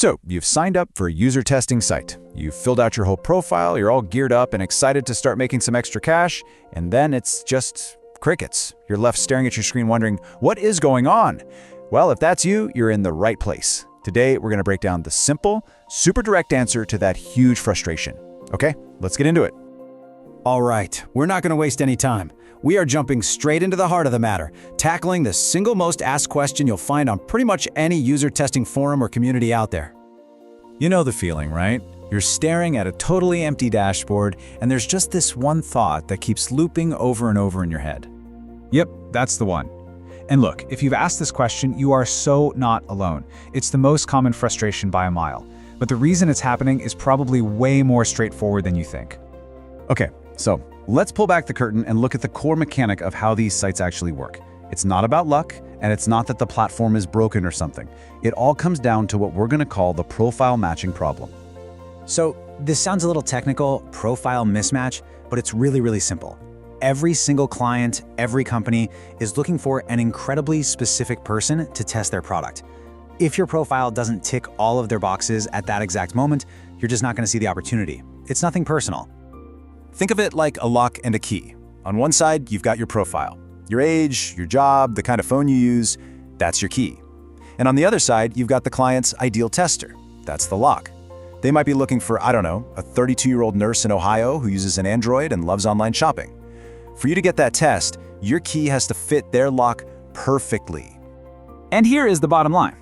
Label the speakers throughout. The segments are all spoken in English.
Speaker 1: So, you've signed up for a user testing site. You've filled out your whole profile, you're all geared up and excited to start making some extra cash, and then it's just crickets. You're left staring at your screen wondering, what is going on? Well, if that's you, you're in the right place. Today, we're gonna break down the simple, super direct answer to that huge frustration. Okay, let's get into it.
Speaker 2: All right, we're not gonna waste any time. We are jumping straight into the heart of the matter, tackling the single most asked question you'll find on pretty much any user testing forum or community out there.
Speaker 1: You know the feeling, right? You're staring at a totally empty dashboard, and there's just this one thought that keeps looping over and over in your head. Yep, that's the one. And look, if you've asked this question, you are so not alone. It's the most common frustration by a mile. But the reason it's happening is probably way more straightforward than you think. Okay, so let's pull back the curtain and look at the core mechanic of how these sites actually work. It's not about luck, and it's not that the platform is broken or something. It all comes down to what we're going to call the profile matching problem.
Speaker 2: So this sounds a little technical, profile mismatch, but it's really simple. Every single client, every company is looking for an incredibly specific person to test their product. If your profile doesn't tick all of their boxes at that exact moment, you're just not going to see the opportunity. It's nothing personal.
Speaker 1: Think of it like a lock and a key. On one side, you've got your profile. Your age, your job, the kind of phone you use, that's your key. And on the other side, you've got the client's ideal tester. That's the lock. They might be looking for, I don't know, a 32-year-old nurse in Ohio who uses an Android and loves online shopping. For you to get that test, your key has to fit their lock perfectly.
Speaker 3: And here is the bottom line.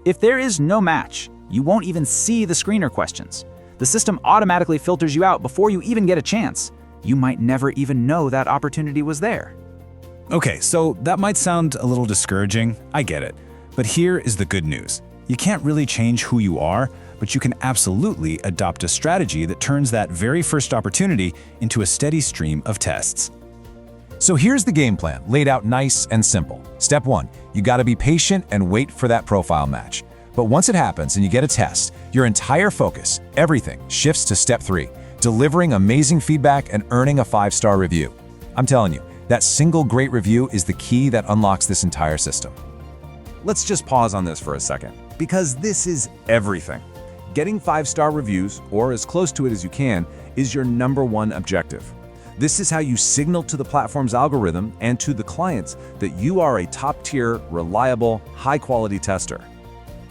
Speaker 3: If there is no match, you won't even see the screener questions. The system automatically filters you out before you even get a chance. You might never even know that opportunity was there.
Speaker 1: Okay, so that might sound a little discouraging, I get it. But here is the good news. You can't really change who you are, but you can absolutely adopt a strategy that turns that very first opportunity into a steady stream of tests. So here's the game plan, laid out nice and simple. Step 1, you gotta be patient and wait for that profile match. But once it happens and you get a test, your entire focus, everything, shifts to step 3, delivering amazing feedback and earning a 5-star review. I'm telling you, that single great review is the key that unlocks this entire system. Let's just pause on this for a second, because this is everything. Getting 5-star reviews, or as close to it as you can, is your #1 objective. This is how you signal to the platform's algorithm and to the clients that you are a top-tier, reliable, high-quality tester.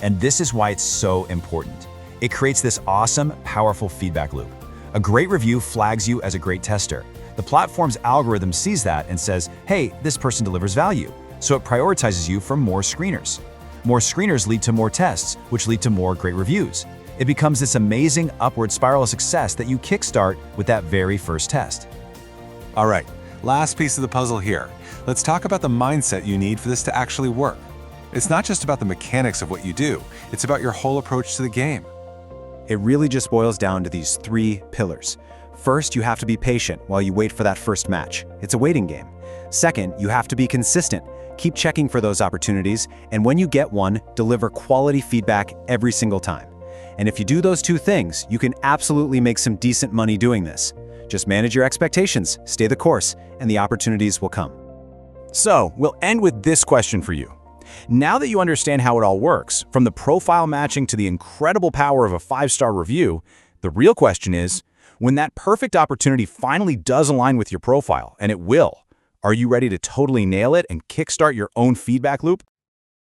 Speaker 1: And this is why it's so important. It creates this awesome, powerful feedback loop. A great review flags you as a great tester. The platform's algorithm sees that and says, hey, this person delivers value. So it prioritizes you for more screeners. More screeners lead to more tests, which lead to more great reviews. It becomes this amazing upward spiral of success that you kickstart with that very first test.
Speaker 4: All right, last piece of the puzzle here. Let's talk about the mindset you need for this to actually work. It's not just about the mechanics of what you do, it's about your whole approach to the game.
Speaker 1: It really just boils down to these 3 pillars. First, you have to be patient while you wait for that first match. It's a waiting game. Second, you have to be consistent. Keep checking for those opportunities, and when you get one, deliver quality feedback every single time. And if you do those 2 things, you can absolutely make some decent money doing this. Just manage your expectations, stay the course, and the opportunities will come. So, we'll end with this question for you. Now that you understand how it all works, from the profile matching to the incredible power of a 5-star review, the real question is, when that perfect opportunity finally does align with your profile, and it will, are you ready to totally nail it and kickstart your own feedback loop?